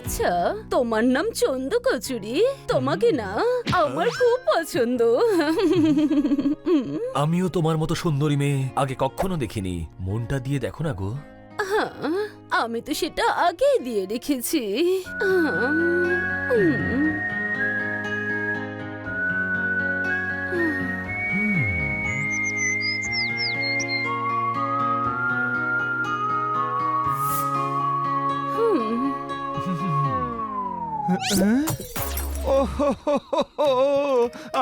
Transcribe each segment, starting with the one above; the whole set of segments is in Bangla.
আচ্ছা, তোমার নাম চন্দু কচুরি? তোমাকে না আমার খুব পছন্দ। আমিও তোমার মতো সুন্দরী মেয়ে আগে কখনো দেখিনি। মনটা দিয়ে দেখো না গো। হ্যাঁ, আমি তো সেটা আগেই দিয়ে রেখেছি।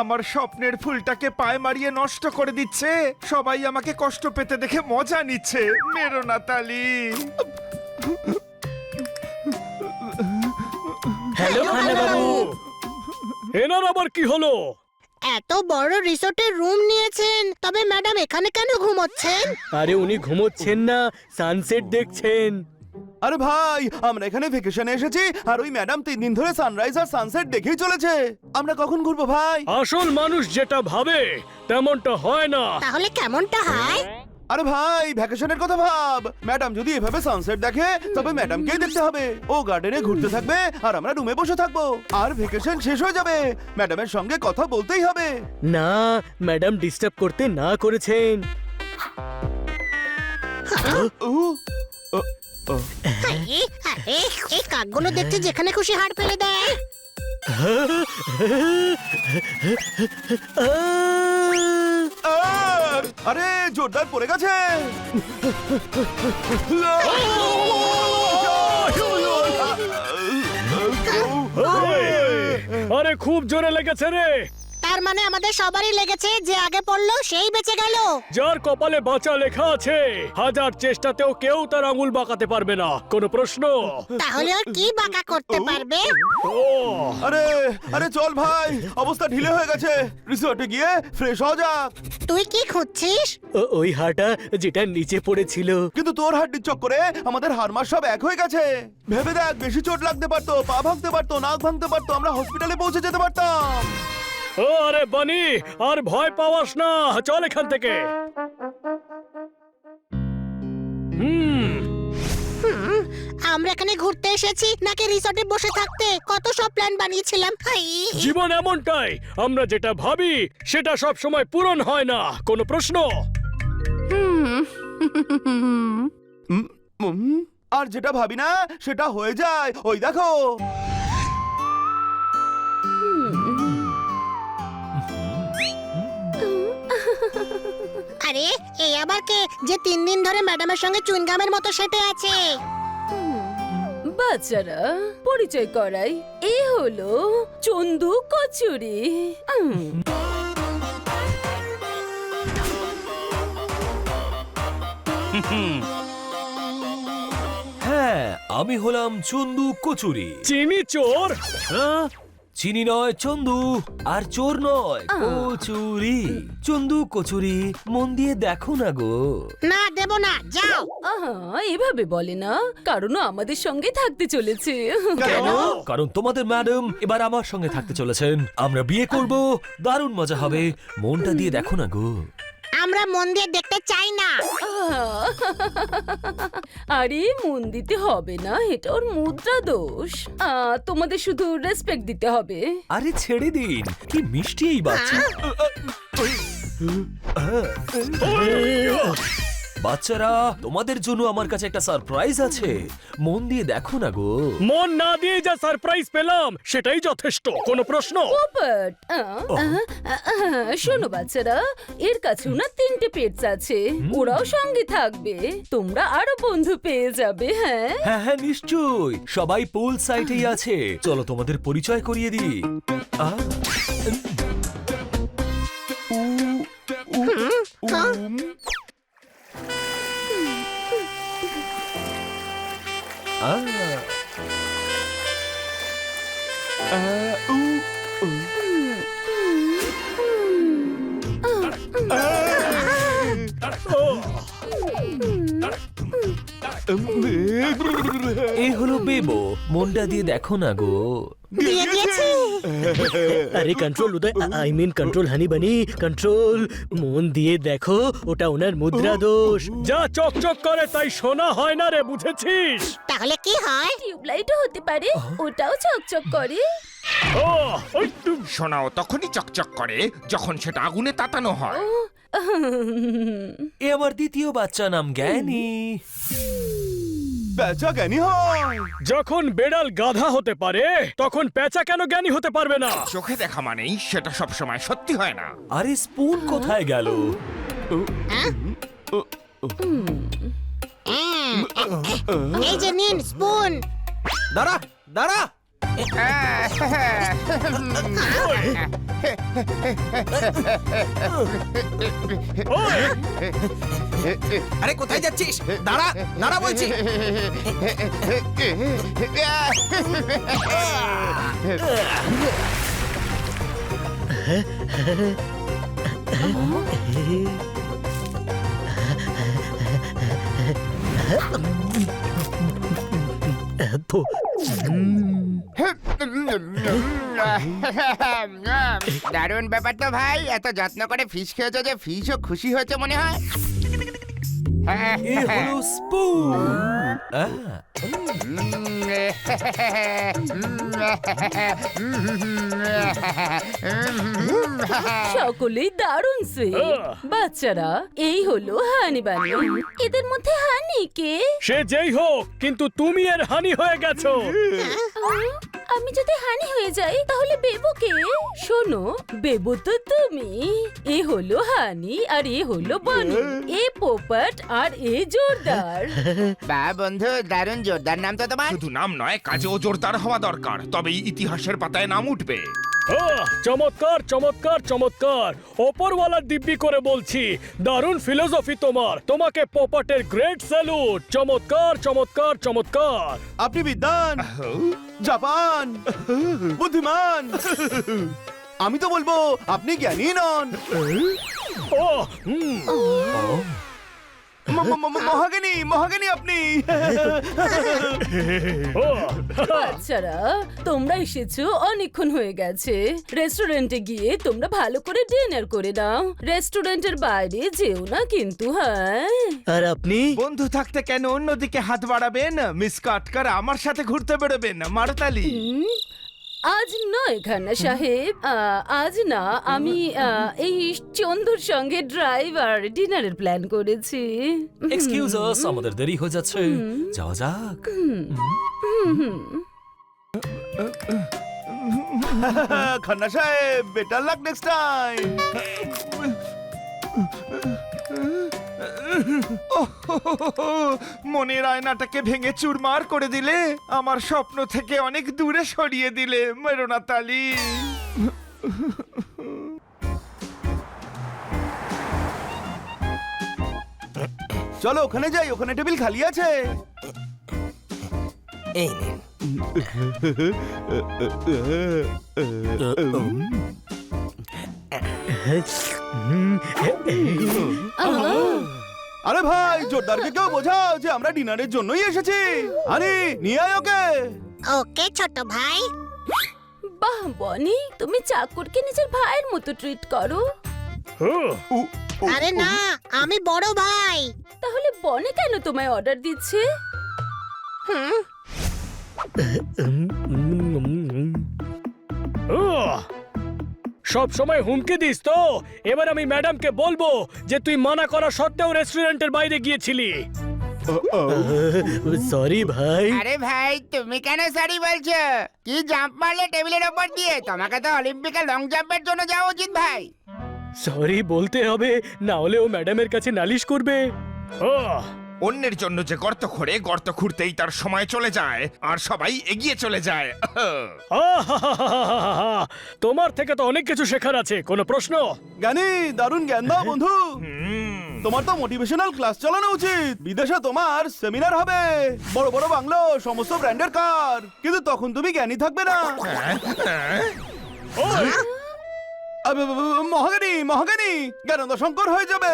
আমার স্বপ্নের ফুলটাকে পায়ে মারিয়ে নষ্ট করে দিচ্ছে। সবাই আমাকে কষ্ট পেতে দেখে মজা নিচ্ছে। মেরো না তালি। হ্যালো বাবু, এনার আবার কি হলো? এত বড় রিসোর্টের রুম নিয়েছেন, তবে ম্যাডাম এখানে কেন ঘুমোচ্ছেন? আরে উনি ঘুমোচ্ছেন না, সানসেট দেখছেন। আরে ভাই, আমরা এখানে ভেকেশনে এসেছি আর ওই ম্যাডাম 3 দিন ধরে সানরাইজ আর সানসেট দেখেই চলেছে। আমরা কখন ঘুরবো ভাই? আসল মানুষ যেটা ভাবে তেমনটা হয় না। তাহলে কেমনটা হয়? আরে ভাই, ভ্যাকেশনের কথা ভাব। ম্যাডাম যদি এভাবে সানসেট দেখে তবে ম্যাডামকেই দেখতে হবে। ও গার্ডেনে ঘুরতে থাকবে আর আমরা রুমে বসে থাকবো। আর ভ্যাকেশন শেষ হয়ে যাবে, ম্যাডামের সঙ্গে কথা বলতেই হবে। না, ম্যাডাম ডিস্টার্ব করতে না করেছেন। আরে, আরে, এই কাকগুলো দেখতে যেখানে খুশি হাড় ফেলে দেয়। আরে জোরদার পড়ে গেছে। আরে খুব জোরে লেগেছে রে। তার মানে আমাদের সবারই লেগেছে, যে আগে পড়লো সেই বেঁচে গেল। যার কপালে বাঁচা লেখা আছে, হাজার চেষ্টাতেও কেউ তার আঙুল বাঁকাতে পারবে না। কোনো প্রশ্ন? তাহলে আর কি বাঁকা করতে পারবে? ও আরে আরে চল ভাই, অবস্থা ঢিলে হয়ে গেছে। রিসর্টে গিয়ে ফ্রেশ হওয়া যাক। তুই কি খুঁজছিস? ওই হাটা যেটা নিচে পড়েছিল। কিন্তু তোর হাড্ডির চক্করে আমাদের হাড়মাস সব এক হয়ে গেছে। ভেবে দেখ, বেশি চোট লাগতে পারতো, পা ভাঙতে পারতো, নাক ভাঙতে পারতো, আমরা হসপিটালে পৌঁছে যেতে পারতাম। ও আরে বানি, আর ভয় পাওয়াস না, চল এখান থেকে। আমরা এখানে ঘুরতে এসেছি নাকি রিসর্টে বসে থাকতে? কত সব প্ল্যান বানিয়েছিলাম। হাই, জীবন এমনটাই, আমরা যেটা ভাবি সেটা সব সময় পূরণ হয় না। কোনো প্রশ্ন? আর যেটা ভাবি না সেটা হয়ে যায়। ওই দেখো। আরে এই আবার কে যে 3 দিন ধরে ম্যাডামের সঙ্গে চুইংগামের মতো সেটে আছে? বাচ্চারা, পরিচয় করাই, এ হলো চন্দু কচুরি। হ্যাঁ, আমি হলাম চন্দু কচুরি। চিনি চোর? হ্যাঁ, চিনি নয় চন্দু, আর চোর নয় কচুরি। চন্দু কচুরি, মন দিয়ে দেখো না গো। না, দেব না, যাও। আহা, এভাবে বলে না, কারণ ও আমাদের সঙ্গে থাকতে চলেছে। কেন? কারণ তোমাদের ম্যাডাম এবার আমার সঙ্গে থাকতে চলেছেন। আমরা বিয়ে করব, দারুণ মজা হবে। মনটা দিয়ে দেখো না গো। আমরা মন দিয়ে দেখতে চাই না। আরে মন দিতে হবে না, এটা ওর মুদ্রা দোষ। তোমাদের শুধু রেসপেক্ট দিতে হবে। আরে ছেড়ে দিন, কি মিষ্টি এই বাচ্চা। বাচ্চারা, তোমাদের জন্য আমার কাছে একটা সারপ্রাইজ আছে। মন দিয়ে দেখো না গো। মন না দিয়ে যা সারপ্রাইজ পেলাম সেটাই যথেষ্ট। কোনো প্রশ্ন? পোপট, শোনো বাচ্চারা, এর কাছেও না 3টে পেটস আছে, ওরাও সঙ্গে থাকবে। তোমরা আরো বন্ধু পেয়ে যাবে। হ্যাঁ হ্যাঁ হ্যাঁ, নিশ্চয়ই। সবাই পুল সাইটেই আছে, চলো তোমাদের পরিচয় করিয়ে দিই। এই হলো বেবো, মনটা দিয়ে দেখো না গো। দিয়ে দিয়েছি। আরে control Uday, I mean control honey bunny, control. মন দিয়ে দেখো, ওটা ওনার মুদ্রা দোষ। যা চকচক করে তাই শোনা হয় না রে, বুঝেছিস? তাহলে কি হয়? টিউবলাইটও হতে পারে, ওটাও চকচক করে। ও ওই সোনাও তখনই চকচক করে যখন সেটা আগুনে তাতানো হয়। এ আমার দ্বিতীয় বাচ্চা, নাম জ্ঞানী। পেঁচা জ্ঞানী হয়। যখন বেড়াল গাধা হতে পারে তখন পেঁচা কেন জ্ঞানী হতে পারবে না? চোখে দেখা মানেই সেটা সব সময় সত্যি হয় না। আরে স্পুন কোথায় গেল? এই যে নিন স্পুন। দাঁড়া দাঁড়া, ওই, আরে কোথায় যাচ্ছিস? দাঁড়া দাঁড়া বলছি। দারুণ ব্যাপার তো ভাই, এত যত্ন করে ফিশ খেয়েছো যে ফিশও খুশি হয়েছে মনে হয়। এ হলো স্পুন। সকলেই দারুণ সুইট। বাচ্চারা, এই হলো হানি বানি। এদের মধ্যে হানি কে? সে যেই হোক, কিন্তু তুমি এর হানি হয়ে গেছো। আমি যদি হানি হয়ে যাই তাহলে বেবো কে? শোনো, বেবো তো তুমি। এ হলো হানি আর এ হলো বনি। এ পোপট আর এ জোরদার। বা বন্ধু, দারুণ জোরদার নাম তো তোমার। শুধু নাম নয়, কাজেও জোরদার হওয়া দরকার, তবেই ইতিহাসের পাতায় নাম উঠবে। চমৎকার চমৎকার চমৎকার, ওপরওয়ালার দিব্যি করে বলছি, দারুণ ফিলোসফি তোমার। তোমাকে পপাটের গ্রেট স্যালুট। চমৎকার চমৎকার চমৎকার। আপনি বিদ্বান, জাপান, বুদ্ধিমান। আমি তো বলবো আপনি জ্ঞানী নন, ও হুম, মহাজ্ঞানী মহাজ্ঞানী আপনি। ও, বাচ্চারা, তোমরা এসেছো অনেকক্ষণ হয়ে গেছে। রেস্টুরেন্টে গিয়ে তোমরা ভালো করে ডিনার করে নাও। রেস্টুরেন্টের বাইরে যেও না কিন্তু, হ্যাঁ? আর আপনি? বন্ধু থাকতে কেন অন্যদিকে হাত বাড়াবেন? মিস কাটকার আমার সাথে ঘুরতে বেরোবেন মারতালি। আজ নয় খান্না সাহেব, আজ না। আমি এই চন্দুর সঙ্গে ড্রাইভার ডিনারের প্ল্যান করেছি। এক্সকিউজ আস, আমাদের দেরি হয়ে যাচ্ছে, যাওয়া যাক। খান্না সাহেব, বেটার লাক নেক্সট টাইম। মনের আয়নাটাকে ভেঙে চুরমার করে দিলে, আমার স্বপ্ন থেকে অনেক দূরে সরিয়ে দিলে মেরোনাতালি। চলো ওখানে যাই, ওখানে টেবিল খালি আছে। আরে ভাই, জোরদারকে কেউ বোঝাও যে আমরা ডিনারের জন্যই এসেছি। আরে নিয়ে আয় ওকে। ওকে ছোট ভাই। বাহ বনি, তুমি চাকরকে নিজের ভাইয়ের মতো ট্রিট করো। আরে না, আমি বড় ভাই। তাহলে বনে কেন তোমায় অর্ডার দিচ্ছে? সব সময় হুমকি দিস তো? এবার আমি ম্যাডামকে বলবো যে তুই মানা করা সত্ত্বেও রেস্টুরেন্টের বাইরে গিয়েছিলি। সরি ভাই। আরে ভাই, তুমি কেন সরি বলছো? কি জাম্প মারলে টেবিলের ওপর দিয়ে? তোমাকে তো অলিম্পিকে লং জাম্পের জন্য যাওয়া উচিত ভাই। সরি বলতে হবে, না হলে ও ম্যাডামের কাছে নালিশ করবে। অন্যের জন্য যে গর্ত খোঁড়ে, গর্ত খুঁড়তেই তার সময় চলে যায় আর সবাই এগিয়ে চলে যায়। আহাহাহাহাহা! তোমার থেকে তো অনেক কিছু শেখার আছে। কোনো প্রশ্ন? জ্ঞানী, দারুণ জ্ঞান দাও বন্ধু। তোমার তো মোটিভেশনাল ক্লাস চালানো উচিত। বিদেশে তোমার সেমিনার হবে, বড় বড় বাংলো, সমস্ত ব্র্যান্ডের কার। কিন্তু তখন তুমি জ্ঞানী থাকবে না। ওই! মহাজ্ঞানী মহাজ্ঞানী, জ্ঞানন্দ শঙ্কর হয়ে যাবে।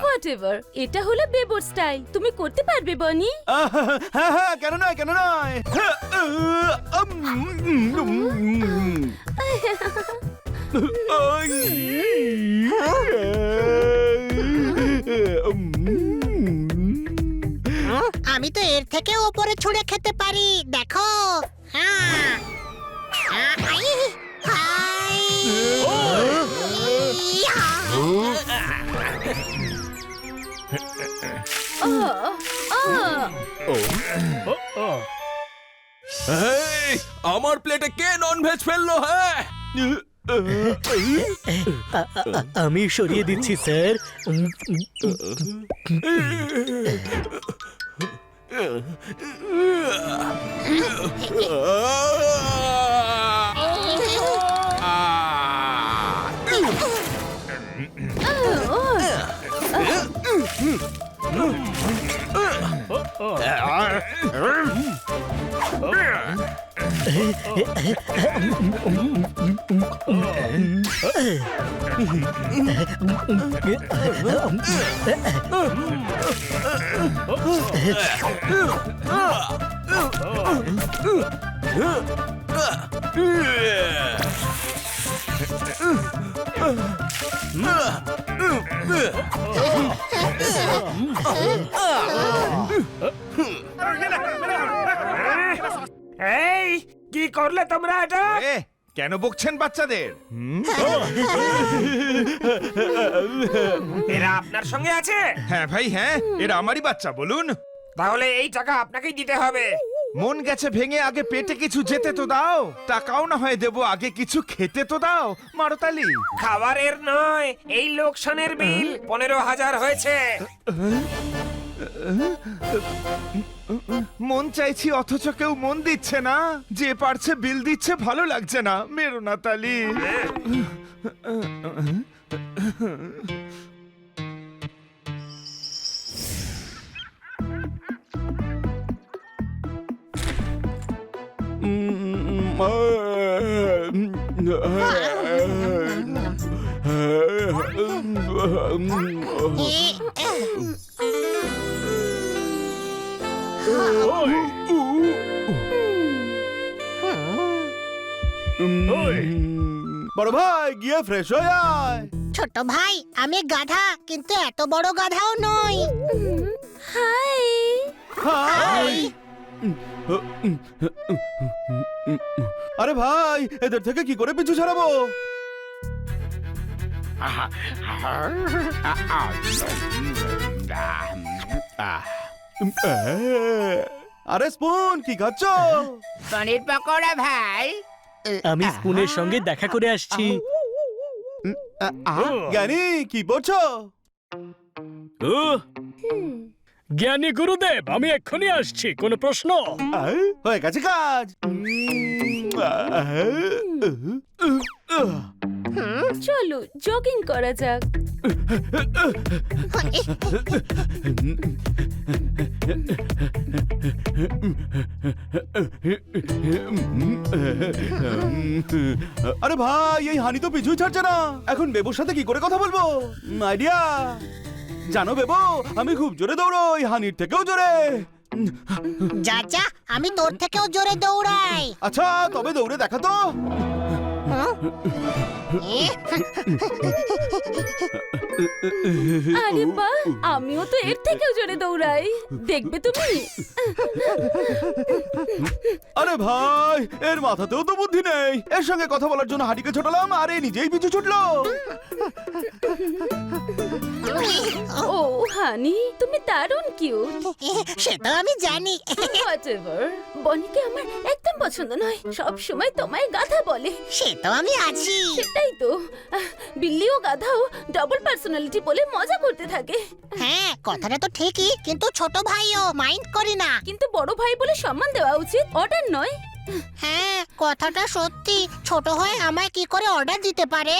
হোয়াটএভার, এটা হলো বেবোর স্টাইল। তুমি করতে পারবে বনি? হ্যাঁ হ্যাঁ, কেন নয় কেন নয়। আমি তো এর থেকে ওপরে ছুঁড়ে খেতে পারি, দেখো। হ্যাঁ। আই, হাই। ইয়া। আমার প্লেটে কে ননভেজ ফেললো? হ্যাঁ, আমি সরিয়ে দিচ্ছি স্যার। এই কি করলে তোমরা এটা? কেন বকছেন বাচ্চাদের? এরা আপনার সঙ্গে আছে? হ্যাঁ ভাই হ্যাঁ, এরা আমারই বাচ্চা। বলুন। তাহলে এই টাকা আপনাকেই দিতে হবে। মন গেছে ভেঙে, আগে পেটে কিছু যেতে তো দাও। টাকাও না হয় দেবো, আগে কিছু খেতে তো দাও। মারতালি। খাবারের নয়, এই লোকসানের বিল 15,000 হয়েছে। মন চাইছি অথচ কেউ মন দিচ্ছে না। যে পারছে বিল দিচ্ছে, ভালো লাগছে না। মেরো না তালি। বড় ভাই গিয়ে ফ্রেশ হয়ে আয়। ছোট ভাই, আমি গাধা, কিন্তু এত বড় গাধাও নই। হাই। হাই। আরে ভাই, এদের থেকে কি করে পিছু ছাড়াবো? আরে স্পুন, কি খাচ্ছ? পনির পকোড়া ভাই। আমি স্পুনের সঙ্গে দেখা করে আসছি। জ্ঞানী, কি পড়ছো? জ্ঞানী গুরুদেব, আমি এক্ষুনি আসছি। কোনো প্রশ্ন? হয়ে গেছে কাজ। চলো জগিং করা যাক। আরে ভাই, এই হানি তো পিছুই ছাড়ছে না। এখন বেবুর সাথে কি করে কথা বলবো? আইডিয়া। জানো বেবু, আমি খুব জোরে দৌড়ই, হানির থেকেও জোরে। যা যা, আমি তোর থেকেও জোরে দৌড়াই। আচ্ছা, তবে দৌড়ে দেখা তো। আরে বাহ, আমিও তো এর থেকেও জোরে দৌড়াই। দেখবে তুমি। আরে ভাই, এর মাথাতেও তো বুদ্ধি নেই। এর সঙ্গে কথা বলার জন্য হাঁটিকে ছোটালাম, আর এ নিজেই পিছু ছুটলো। ও হানি, তুমি দারুণ কিউট। সেটা আমি জানি। হোয়াটএভার, বনিকে আমার একদম পছন্দ নয়। সব সময় তোমায় গাধা বলে। সেটা আমি আছি। সেটাই তো, বিল্লিও গাধাও ডাবল পার্সোনালিটি বলে মজা করতে থাকে। হ্যাঁ, কথাটা তো ঠিকই, কিন্তু ছোট ভাইও মাইন্ড করি না। কিন্তু বড় ভাই বলে সম্মান দেওয়া উচিত, অর্ডার নয়। হ্যাঁ, কথাটা সত্যি। ছোট হয়ে আমায় কি করে অর্ডার দিতে পারে?